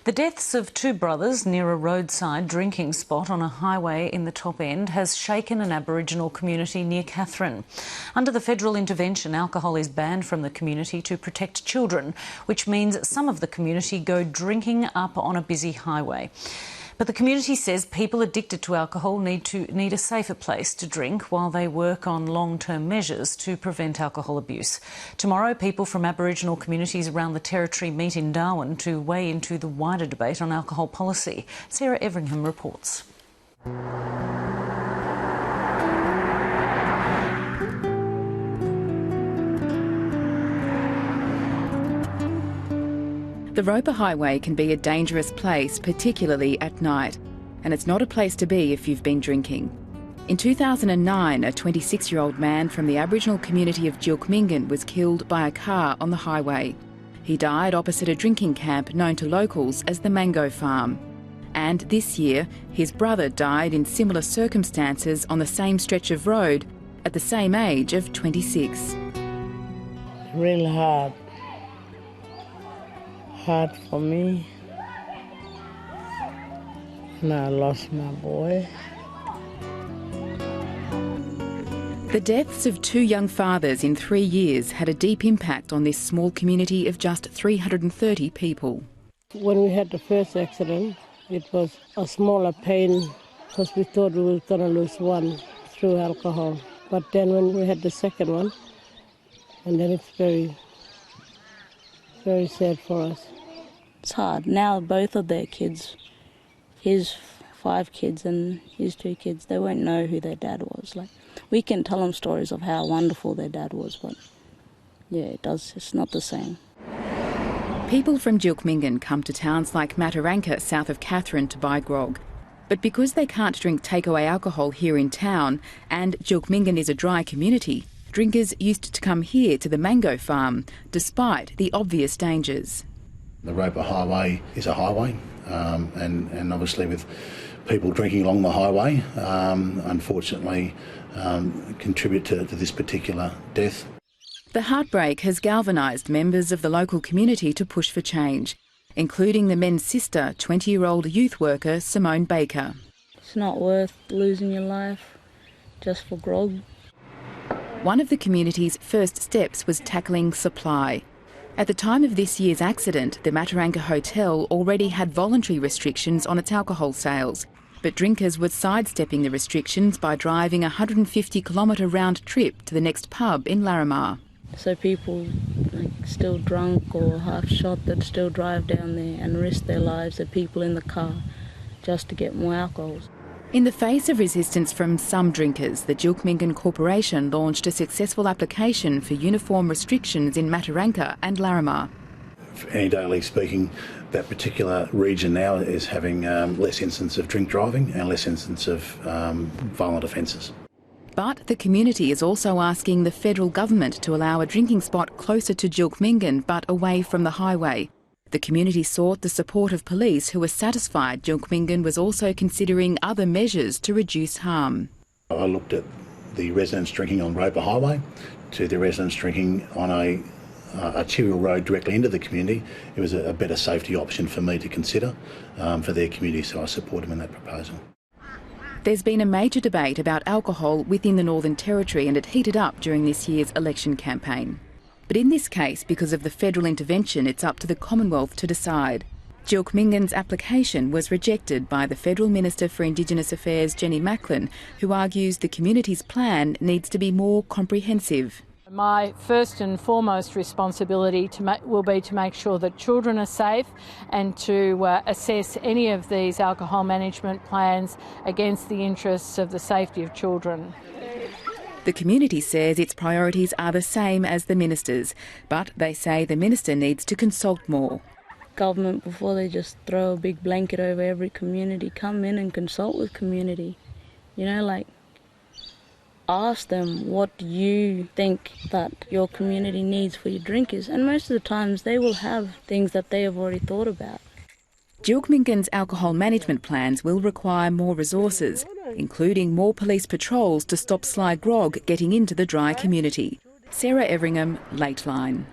The deaths of two brothers near a roadside drinking spot on a highway in the top end has shaken an Aboriginal community near Katherine. Under the federal intervention, alcohol is banned from the community to protect children, which means some of the community go drinking up on a busy highway. But the community says people addicted to alcohol need a safer place to drink while they work on long-term measures to prevent alcohol abuse. Tomorrow, people from Aboriginal communities around the Territory meet in Darwin to weigh into the wider debate on alcohol policy. Sarah Everingham reports. The Roper Highway can be a dangerous place, particularly at night, and it's not a place to be if you've been drinking. In 2009, a 26-year-old man from the Aboriginal community of Jilkmingan was killed by a car on the highway. He died opposite a drinking camp known to locals as the Mango Farm. And this year, his brother died in similar circumstances on the same stretch of road at the same age of 26. Real hard for me, and I lost my boy. The deaths of two young fathers in 3 years had a deep impact on this small community of just 330 people. When we had the first accident, it was a smaller pain because we thought we were going to lose one through alcohol. But then when we had the second one, and then it's very sad for us. It's hard. Now both of their kids, his 5 kids and his 2 kids, they won't know who their dad was. Like, we can tell them stories of how wonderful their dad was, but yeah, it's not the same. People from Jilkmingan come to towns like Mataranka, south of Katherine, to buy grog. But because they can't drink takeaway alcohol here in town, and Jilkmingan is a dry community, drinkers used to come here to the Mango Farm, despite the obvious dangers. The Roper Highway is a highway, and obviously with people drinking along the highway, unfortunately, contribute to this particular death. The heartbreak has galvanised members of the local community to push for change, including the men's sister, 20-year-old youth worker Simone Baker. It's not worth losing your life just for grog. One of the community's first steps was tackling supply. At the time of this year's accident, the Mataranka Hotel already had voluntary restrictions on its alcohol sales, but drinkers were sidestepping the restrictions by driving a 150-kilometre round trip to the next pub in Larimar. So people still drunk or half shot that still drive down there and risk their lives, the people in the car, just to get more alcohol. In the face of resistance from some drinkers, the Jilkmingan Corporation launched a successful application for uniform restrictions in Mataranka and Larimar. Anecdotally speaking, that particular region now is having less incidents of drink driving and less incidents of violent offences. But the community is also asking the federal government to allow a drinking spot closer to Jilkmingan but away from the highway. The community sought the support of police who were satisfied Jilkmingan was also considering other measures to reduce harm. I looked at the residents drinking on Roper Highway to the residents drinking on a arterial road directly into the community. It was a better safety option for me to consider for their community, so I support them in that proposal. There's been a major debate about alcohol within the Northern Territory, and it heated up during this year's election campaign. But in this case, because of the federal intervention, it's up to the Commonwealth to decide. Jilkmingan's application was rejected by the Federal Minister for Indigenous Affairs, Jenny Macklin, who argues the community's plan needs to be more comprehensive. My first and foremost responsibility will be to make sure that children are safe and to assess any of these alcohol management plans against the interests of the safety of children. The community says its priorities are the same as the minister's, but they say the minister needs to consult more. Government, before they just throw a big blanket over every community, come in and consult with community. You know, like, ask them, what do you think that your community needs for your drinkers? And most of the times they will have things that they have already thought about. Jilkmingan's alcohol management plans will require more resources, including more police patrols to stop sly grog getting into the dry community. Sarah Everingham, Lateline.